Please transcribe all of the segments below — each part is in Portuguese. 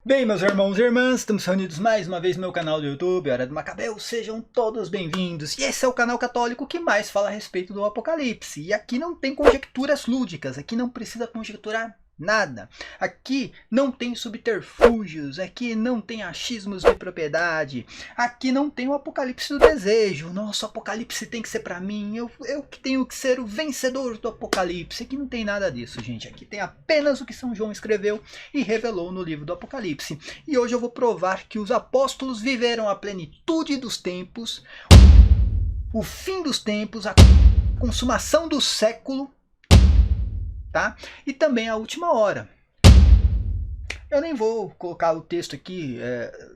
Bem, meus irmãos e irmãs, estamos reunidos mais uma vez no meu canal do YouTube, Hora do Macabeu, sejam todos bem-vindos. E esse é o canal católico que mais fala a respeito do Apocalipse. E aqui não tem conjecturas lúdicas, aqui não precisa conjecturar nada. Aqui não tem subterfúgios, aqui não tem achismos de propriedade, aqui não tem o apocalipse do desejo. Nossa, o apocalipse tem que ser pra mim, eu que tenho que ser o vencedor do apocalipse. Aqui não tem nada disso, gente. Aqui tem apenas o que São João escreveu e revelou no livro do Apocalipse. E hoje eu vou provar que os apóstolos viveram a plenitude dos tempos, o fim dos tempos, a consumação do século, tá? E também a última hora. Eu nem vou colocar o texto aqui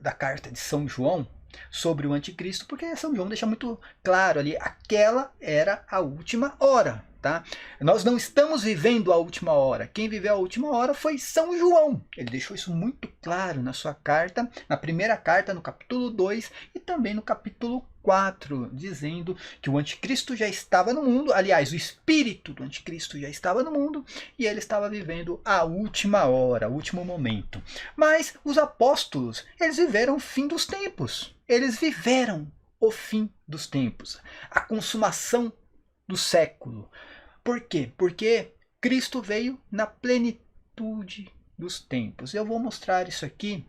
da carta de São João sobre o anticristo, porque São João deixa muito claro ali, aquela era a última hora, tá? Nós não estamos vivendo a última hora. Quem viveu a última hora foi São João. Ele deixou isso muito claro na sua carta, na primeira carta, no capítulo 2 e também no capítulo 4, dizendo que o anticristo já estava no mundo, aliás, o espírito do anticristo já estava no mundo e ele estava vivendo a última hora, o último momento. Mas os apóstolos, eles viveram o fim dos tempos. Eles viveram o fim dos tempos, a consumação do século. Por quê? Porque Cristo veio na plenitude dos tempos. Eu vou mostrar isso aqui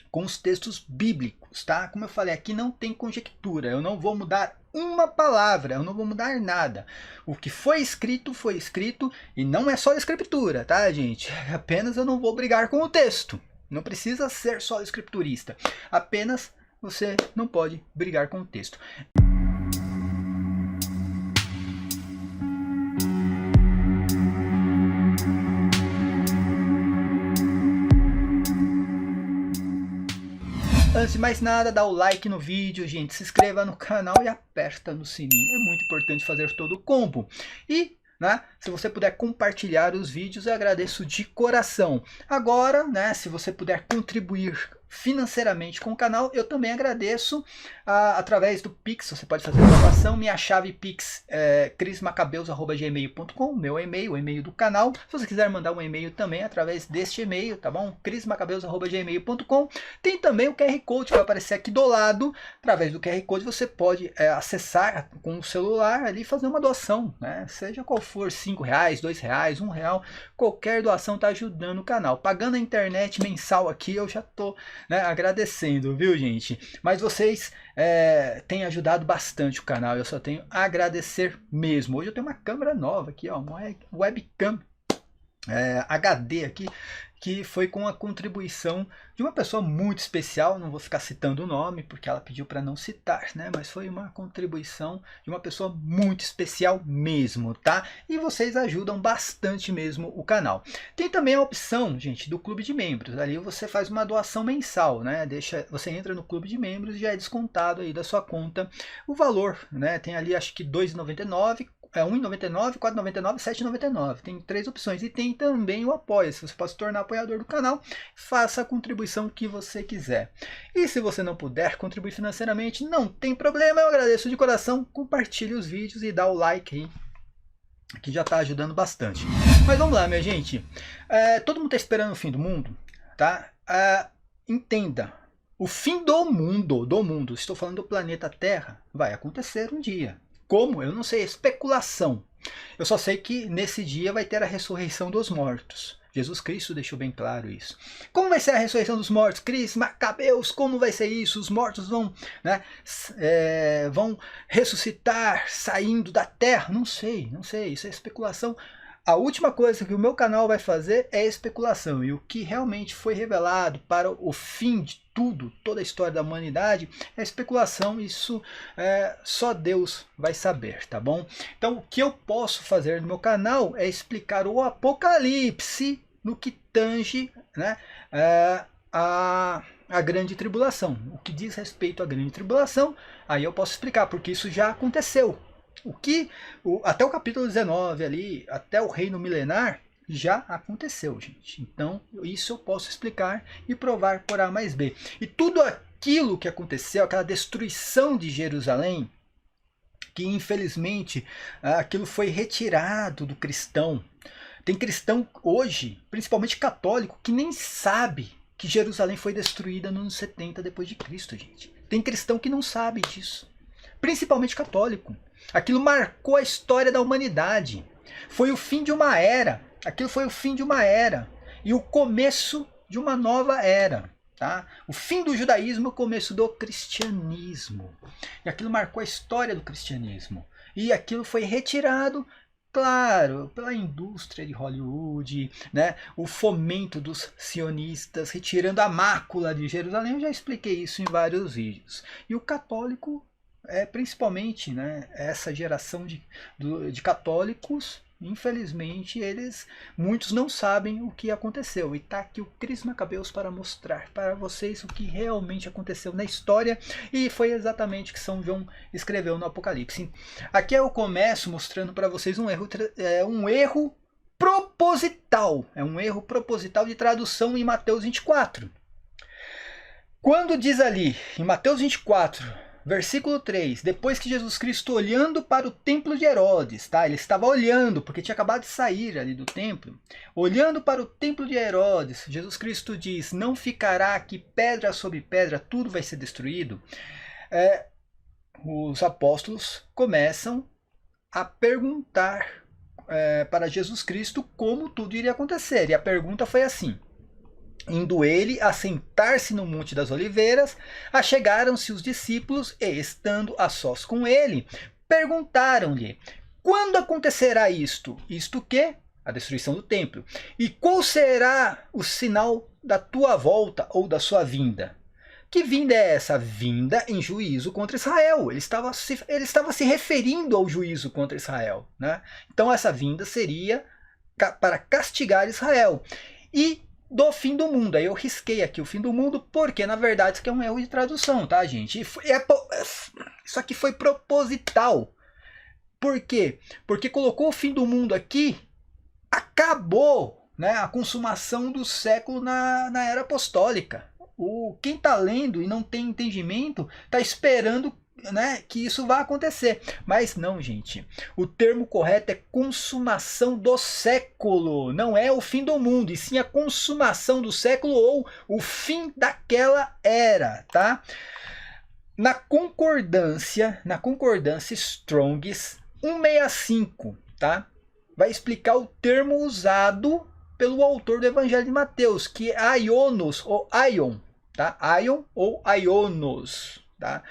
com os textos bíblicos, tá? Como eu falei, aqui não tem conjectura, eu não vou mudar uma palavra, eu não vou mudar nada. O que foi escrito e não é só escritura, tá, gente? Apenas eu não vou brigar com o texto. Não precisa ser só escriturista. Apenas você não pode brigar com o texto. Antes de mais nada, dá o like no vídeo, gente, se inscreva no canal e aperta no sininho. É muito importante fazer todo o combo. E, né, se você puder compartilhar os vídeos, eu agradeço de coração. Agora, né, se você puder contribuir financeiramente com o canal, eu também agradeço através do Pix. Você pode fazer uma doação. Minha chave Pix é crismacabeus@gmail.com, meu e-mail, o e-mail do canal. Se você quiser mandar um e-mail também através deste e-mail, tá bom? crismacabeus@gmail.com. Tem também o QR Code que vai aparecer aqui do lado. Através do QR Code você pode acessar com o celular ali e fazer uma doação, né? Seja qual for, R$5, R$2, R$1, qualquer doação está ajudando o canal. Pagando a internet mensal aqui, eu já tô, né, agradecendo, viu, gente? Mas vocês têm ajudado bastante o canal, eu só tenho a agradecer mesmo. Hoje eu tenho uma câmera nova aqui, ó, uma webcam HD aqui, que foi com a contribuição de uma pessoa muito especial. Não vou ficar citando o nome, porque ela pediu para não citar, né? Mas foi uma contribuição de uma pessoa muito especial mesmo, tá? E vocês ajudam bastante mesmo o canal. Tem também a opção, gente, do clube de membros. Ali você faz uma doação mensal, né? Você entra no clube de membros e já é descontado aí da sua conta o valor, né? Tem ali, acho que R$2,99, R$1,99, R$4,99, R$7,99. Tem 3 opções. E tem também o Apoia-se. Você pode se tornar apoiador do canal. Faça a contribuição que você quiser. E se você não puder contribuir financeiramente, não tem problema. Eu agradeço de coração. Compartilhe os vídeos e dá o like aí, que já está ajudando bastante. Mas vamos lá, minha gente. Todo mundo está esperando o fim do mundo, tá? Entenda. O fim do mundo, estou falando do planeta Terra, vai acontecer um dia. Como? Eu não sei, especulação. Eu só sei que nesse dia vai ter a ressurreição dos mortos. Jesus Cristo deixou bem claro isso. Como vai ser a ressurreição dos mortos? Cris, Macabeus, como vai ser isso? Os mortos vão, né, vão ressuscitar saindo da terra? Não sei, isso é especulação. A última coisa que o meu canal vai fazer é especulação. E o que realmente foi revelado para o fim de tudo, toda a história da humanidade, é especulação. Isso só Deus vai saber, tá bom? Então, o que eu posso fazer no meu canal é explicar o Apocalipse no que tange, né, a grande tribulação. O que diz respeito à grande tribulação, aí eu posso explicar, porque isso já aconteceu. Até o capítulo 19 ali, até o reino milenar, já aconteceu, gente. Então, isso eu posso explicar e provar por A mais B. E tudo aquilo que aconteceu, aquela destruição de Jerusalém, que infelizmente aquilo foi retirado do cristão. Tem cristão hoje, principalmente católico, que nem sabe que Jerusalém foi destruída no ano 70 depois de Cristo, gente. Tem cristão que não sabe disso, principalmente católico. Aquilo marcou a história da humanidade. Foi o fim de uma era. Aquilo foi o fim de uma era e o começo de uma nova era. Tá? O fim do judaísmo e o começo do cristianismo. E aquilo marcou a história do cristianismo. E aquilo foi retirado, claro, pela indústria de Hollywood, né? O fomento dos sionistas, retirando a mácula de Jerusalém. Eu já expliquei isso em vários vídeos. E o católico, principalmente, né, essa geração de católicos, infelizmente, muitos não sabem o que aconteceu. E está aqui o Cris Macabeus para mostrar para vocês o que realmente aconteceu na história. E foi exatamente o que São João escreveu no Apocalipse. Aqui eu começo mostrando para vocês um erro proposital. É um erro proposital de tradução em Mateus 24. Quando diz ali, em Mateus 24... versículo 3, depois que Jesus Cristo olhando para o templo de Herodes, tá? Ele estava olhando, porque tinha acabado de sair ali do templo. Olhando para o templo de Herodes, Jesus Cristo diz, não ficará aqui pedra sobre pedra, tudo vai ser destruído. Os apóstolos começam a perguntar para Jesus Cristo como tudo iria acontecer. E a pergunta foi assim: indo ele a sentar-se no Monte das Oliveiras, achegaram-se os discípulos e, estando a sós com ele, perguntaram-lhe, quando acontecerá isto? Isto que? A destruição do templo. E qual será o sinal da tua volta ou da sua vinda? Que vinda é essa? Vinda em juízo contra Israel. Ele estava se referindo ao juízo contra Israel, né? Então essa vinda seria para castigar Israel. E do fim do mundo. Aí eu risquei aqui o fim do mundo, porque na verdade isso aqui é um erro de tradução, tá, gente? Isso aqui foi proposital. Por quê? Porque colocou o fim do mundo aqui, acabou, né, a consumação do século na era apostólica. Quem está lendo e não tem entendimento, está esperando, né, que isso vai acontecer. Mas não, gente. O termo correto é consumação do século. Não é o fim do mundo, e sim a consumação do século ou o fim daquela era, tá? Na concordância Strong's 165, tá? Vai explicar o termo usado pelo autor do Evangelho de Mateus, que é aionos ou aion, tá? Aion ou aionos, tá?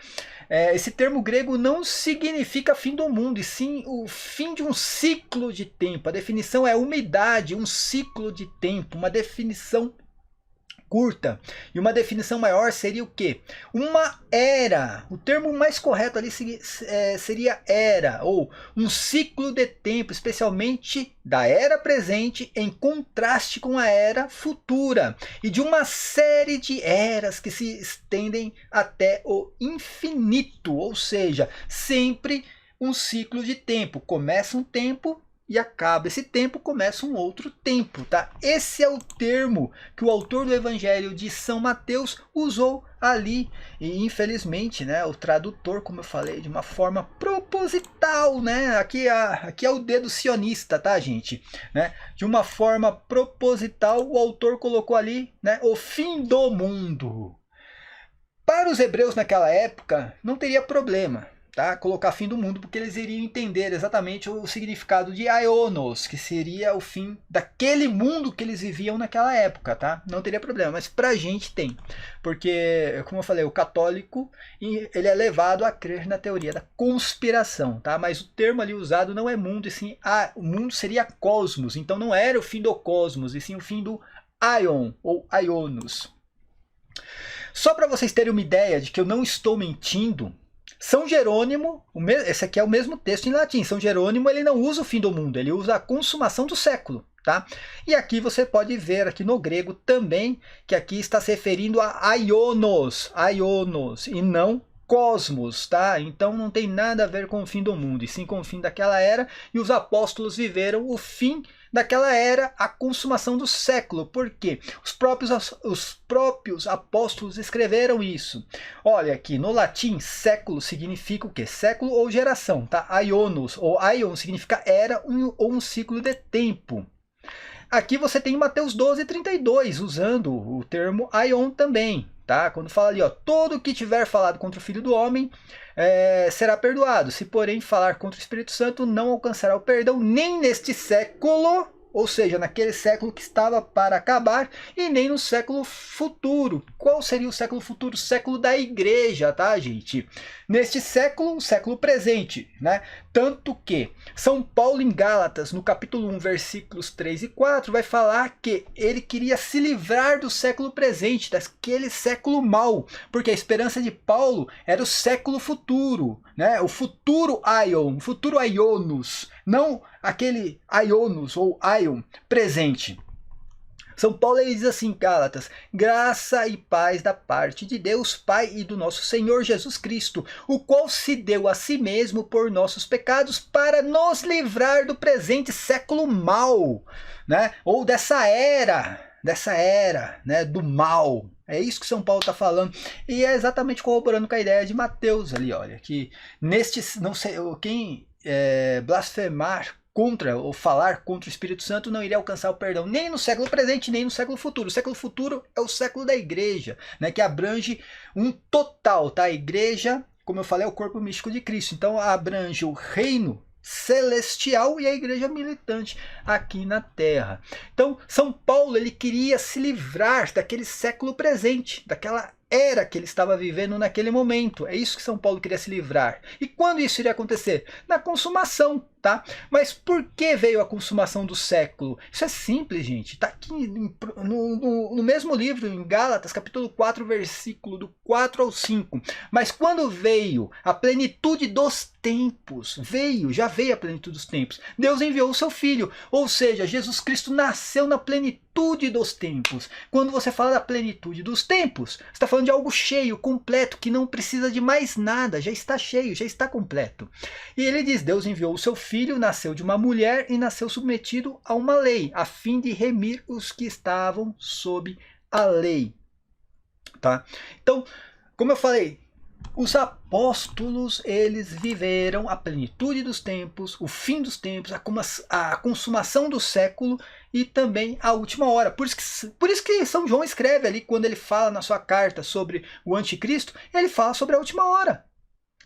Esse termo grego não significa fim do mundo, e sim o fim de um ciclo de tempo. A definição é umidade, um ciclo de tempo, uma definição curta. E uma definição maior seria o quê? Uma era. O termo mais correto ali seria era, ou um ciclo de tempo, especialmente da era presente em contraste com a era futura. E de uma série de eras que se estendem até o infinito, ou seja, sempre um ciclo de tempo. Começa um tempo e acaba esse tempo, começa um outro tempo, tá? Esse é o termo que o autor do Evangelho de São Mateus usou ali. E infelizmente, né, o tradutor, como eu falei, de uma forma proposital, né? Aqui é o dedo sionista, tá, gente? Né? De uma forma proposital, o autor colocou ali, né, o fim do mundo. Para os hebreus naquela época, não teria problema, tá? Colocar fim do mundo, porque eles iriam entender exatamente o significado de aionos, que seria o fim daquele mundo que eles viviam naquela época, tá? Não teria problema, mas pra gente tem, porque, como eu falei, o católico, ele é levado a crer na teoria da conspiração, tá? Mas o termo ali usado não é mundo, e sim, o mundo seria cosmos, então não era o fim do cosmos, e sim o fim do aion, ou aionos. Só para vocês terem uma ideia de que eu não estou mentindo, São Jerônimo, esse aqui é o mesmo texto em latim, São Jerônimo ele não usa o fim do mundo, ele usa a consumação do século, tá? E aqui você pode ver aqui no grego também, que aqui está se referindo a aionos, e não cosmos, tá? Então não tem nada a ver com o fim do mundo, e sim com o fim daquela era, e os apóstolos viveram o fim daquela era, a consumação do século. Por quê? Os próprios apóstolos escreveram isso. Olha aqui, no latim, século significa o quê? Século ou geração, tá? Aionos, ou aion significa era ou um ciclo de tempo. Aqui você tem Mateus 12:32, usando o termo aion também. Tá? Quando fala ali, ó, todo que tiver falado contra o Filho do Homem será perdoado. Se porém falar contra o Espírito Santo, não alcançará o perdão nem neste século, ou seja, naquele século que estava para acabar, e nem no século futuro. Qual seria o século futuro? O século da igreja, tá, gente? Neste século, o século presente, né? Tanto que São Paulo em Gálatas, no capítulo 1, versículos 3 e 4, vai falar que ele queria se livrar do século presente, daquele século mau, porque a esperança de Paulo era o século futuro, né? O futuro aion, o futuro aionos, não aquele aionos ou aion presente. São Paulo ele diz assim, Gálatas: graça e paz da parte de Deus Pai e do nosso Senhor Jesus Cristo, o qual se deu a si mesmo por nossos pecados para nos livrar do presente século mau, né? Ou dessa era, né, do mal. É isso que São Paulo está falando. E é exatamente corroborando com a ideia de Mateus ali, olha, que neste, não sei, quem blasfemar contra ou falar contra o Espírito Santo não iria alcançar o perdão nem no século presente nem no século futuro. O século futuro é o século da igreja, né, que abrange um total, tá? A igreja, como eu falei, é o corpo místico de Cristo. Então abrange o reino celestial e a igreja militante aqui na terra. Então São Paulo ele queria se livrar daquele século presente, daquela era que ele estava vivendo naquele momento. É isso que São Paulo queria se livrar. E quando isso iria acontecer? Na consumação, tá? Mas por que veio a consumação do século? Isso é simples, gente. Está aqui no mesmo livro, em Gálatas, capítulo 4, versículo do 4 ao 5. Mas quando veio a plenitude dos tempos, já veio a plenitude dos tempos, Deus enviou o seu Filho. Ou seja, Jesus Cristo nasceu na plenitude dos tempos. Quando você fala da plenitude dos tempos, você está falando de algo cheio, completo, que não precisa de mais nada, já está cheio, já está completo. E ele diz, Deus enviou o seu Filho, nasceu de uma mulher e nasceu submetido a uma lei, a fim de remir os que estavam sob a lei. Tá? Então, como eu falei, os apóstolos, eles viveram a plenitude dos tempos, o fim dos tempos, a consumação do século e também a última hora. Por isso que São João escreve ali, quando ele fala na sua carta sobre o anticristo, ele fala sobre a última hora.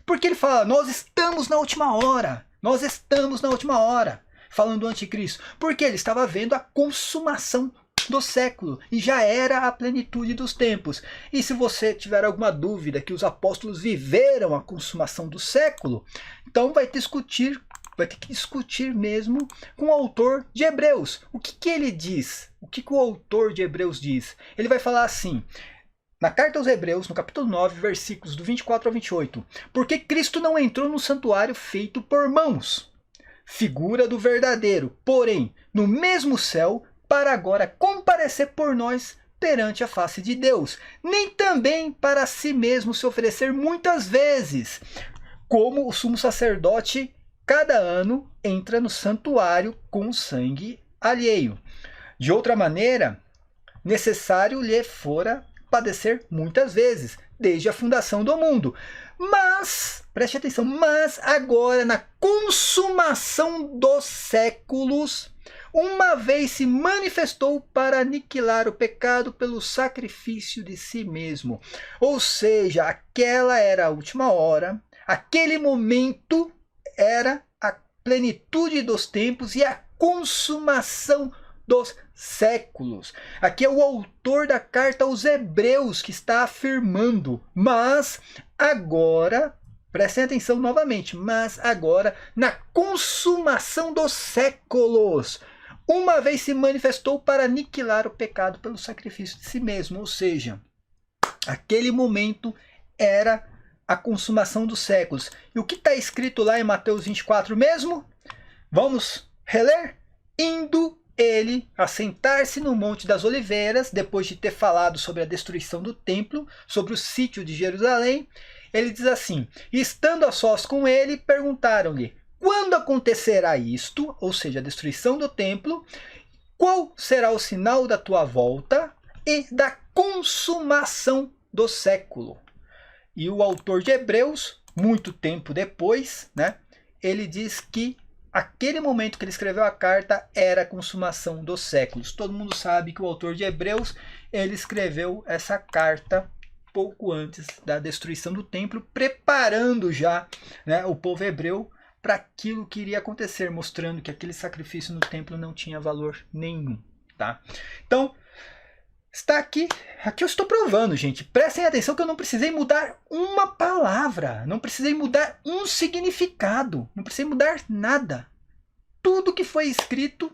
Porque ele fala, nós estamos na última hora, nós estamos na última hora, falando do anticristo. Porque ele estava vendo a consumação do século e já era a plenitude dos tempos. E se você tiver alguma dúvida que os apóstolos viveram a consumação do século, então vai ter que discutir mesmo com o autor de Hebreus. O que ele diz? O que o autor de Hebreus diz? Ele vai falar assim, na carta aos Hebreus, no capítulo 9, versículos do 24 ao 28. Porque Cristo não entrou no santuário feito por mãos, figura do verdadeiro, porém, no mesmo céu, para agora comparecer por nós perante a face de Deus, nem também para si mesmo se oferecer muitas vezes, como o sumo sacerdote cada ano entra no santuário com sangue alheio. De outra maneira, necessário lhe fora padecer muitas vezes, desde a fundação do mundo. Mas, preste atenção, mas agora na consumação dos séculos, uma vez se manifestou para aniquilar o pecado pelo sacrifício de si mesmo. Ou seja, aquela era a última hora, aquele momento era a plenitude dos tempos e a consumação dos séculos. Aqui é o autor da carta aos Hebreus que está afirmando, mas agora, prestem atenção novamente, mas agora na consumação dos séculos, uma vez se manifestou para aniquilar o pecado pelo sacrifício de si mesmo. Ou seja, aquele momento era a consumação dos séculos. E o que está escrito lá em Mateus 24 mesmo? Vamos reler? Indo ele assentar-se no Monte das Oliveiras, depois de ter falado sobre a destruição do templo, sobre o sítio de Jerusalém, ele diz assim, estando a sós com ele, perguntaram-lhe, quando acontecerá isto, ou seja, a destruição do templo, qual será o sinal da tua volta e da consumação do século? E o autor de Hebreus, muito tempo depois, né, ele diz que aquele momento que ele escreveu a carta era a consumação dos séculos. Todo mundo sabe que o autor de Hebreus, ele escreveu essa carta pouco antes da destruição do templo, preparando já, né, o povo hebreu para aquilo que iria acontecer, mostrando que aquele sacrifício no templo não tinha valor nenhum. Tá? Então, está aqui eu estou provando, gente. Prestem atenção que eu não precisei mudar uma palavra, não precisei mudar um significado, não precisei mudar nada. Tudo que foi escrito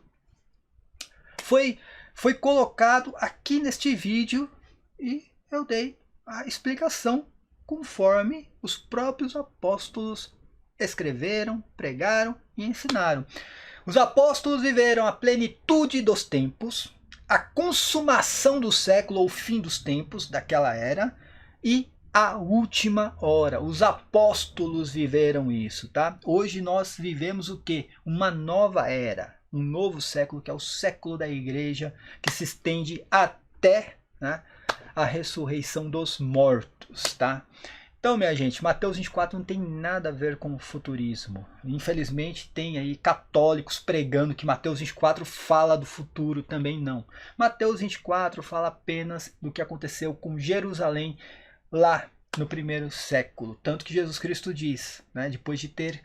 foi colocado aqui neste vídeo e eu dei a explicação conforme os próprios apóstolos escreveram, pregaram e ensinaram. Os apóstolos viveram a plenitude dos tempos, a consumação do século ou fim dos tempos daquela era e a última hora. Os apóstolos viveram isso, tá? Hoje nós vivemos o quê? Uma nova era, um novo século, que é o século da igreja, que se estende até, né, a ressurreição dos mortos, tá? Então, minha gente, Mateus 24 não tem nada a ver com o futurismo. Infelizmente, tem aí católicos pregando que Mateus 24 fala do futuro, também não. Mateus 24 fala apenas do que aconteceu com Jerusalém lá no primeiro século. Tanto que Jesus Cristo diz, né, depois de ter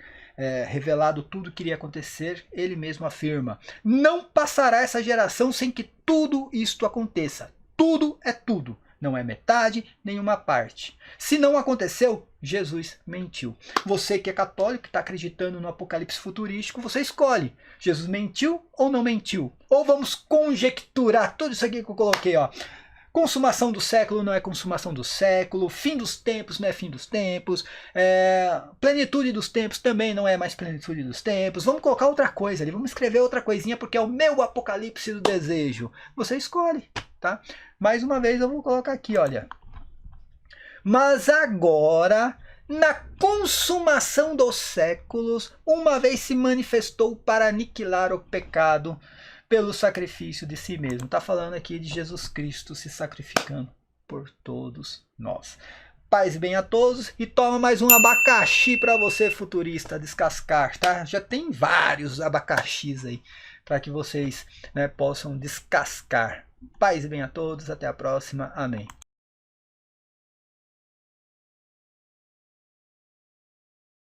revelado tudo o que iria acontecer, ele mesmo afirma: não passará essa geração sem que tudo isto aconteça. Tudo é tudo. Não é metade, nenhuma parte. Se não aconteceu, Jesus mentiu. Você que é católico, que está acreditando no apocalipse futurístico, você escolhe. Jesus mentiu ou não mentiu? Ou vamos conjecturar tudo isso aqui que eu coloquei, ó. Consumação do século não é consumação do século, fim dos tempos não é fim dos tempos, plenitude dos tempos também não é mais plenitude dos tempos. Vamos colocar outra coisa ali, vamos escrever outra coisinha porque é o meu apocalipse do desejo. Você escolhe, tá? Mais uma vez eu vou colocar aqui, olha. Mas agora, na consumação dos séculos, uma vez se manifestou para aniquilar o pecado pelo sacrifício de si mesmo. Está falando aqui de Jesus Cristo se sacrificando por todos nós. Paz e bem a todos. E toma mais um abacaxi para você, futurista, descascar, tá? Já tem vários abacaxis aí para que vocês, né, possam descascar. Paz e bem a todos. Até a próxima. Amém.